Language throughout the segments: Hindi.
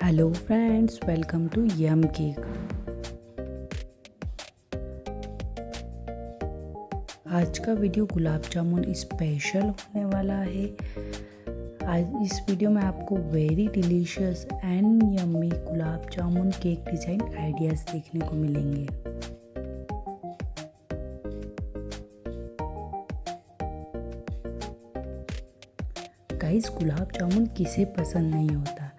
Hello friends, welcome to yum cake. आज का वीडियो गुलाब जामुन स्पेशल होने वाला है। आज इस वीडियो में आपको very delicious and yummy gulab jamun cake design ideas देखने को मिलेंगे। गाइस, गुलाब जामुन किसे पसंद नहीं होता।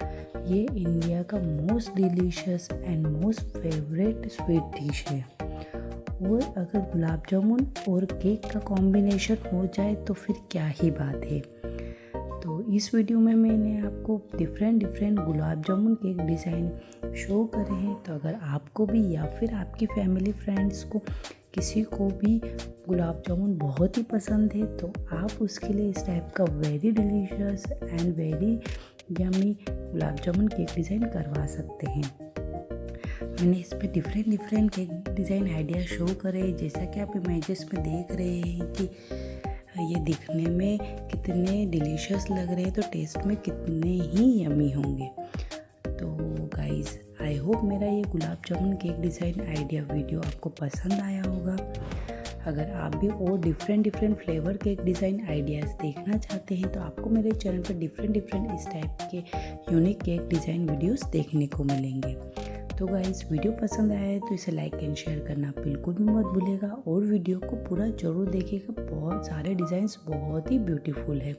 ये इंडिया का most delicious and most favourite sweet dish है। और अगर गुलाब जामुन और केक का कॉम्बिनेशन हो जाए तो फिर क्या ही बात है। तो इस वीडियो में मैंने आपको different gulab jamun cake design show करे हैं। तो अगर आपको भी या फिर आपकी फैमिली फ्रेंड्स को किसी को भी गुलाब जामुन बहुत ही पसंद है तो आप उसके लिए इस टाइप का very delicious and very yummy gulab jamun cake design करवा सकते हैं। मैंने इस पर different cake design idea show करे, जैसा कि आप इमेजेस में देख रहे हैं कि ये दिखने में कितने डिलीशियस लग रहे हैं तो टेस्ट में कितने ही यम्मी होंगे। तो गाइस, आई होप मेरा ये gulab jamun cake design idea video आपको पसंद आया होगा। अगर आप भी और different flavour cake design ideas देखना चाहते हैं तो आपको मेरे चैनल पर डिफरेंट इस टाइप के यूनिक केक डिज़ाइन वीडियोस देखने को मिलेंगे। तो गाइस, वीडियो पसंद आया है तो इसे लाइक एंड शेयर करना बिल्कुल भी मत भूलिएगा और वीडियो को पूरा ज़रूर देखिएगा। बहुत सारे डिज़ाइंस बहुत ही ब्यूटीफुल है।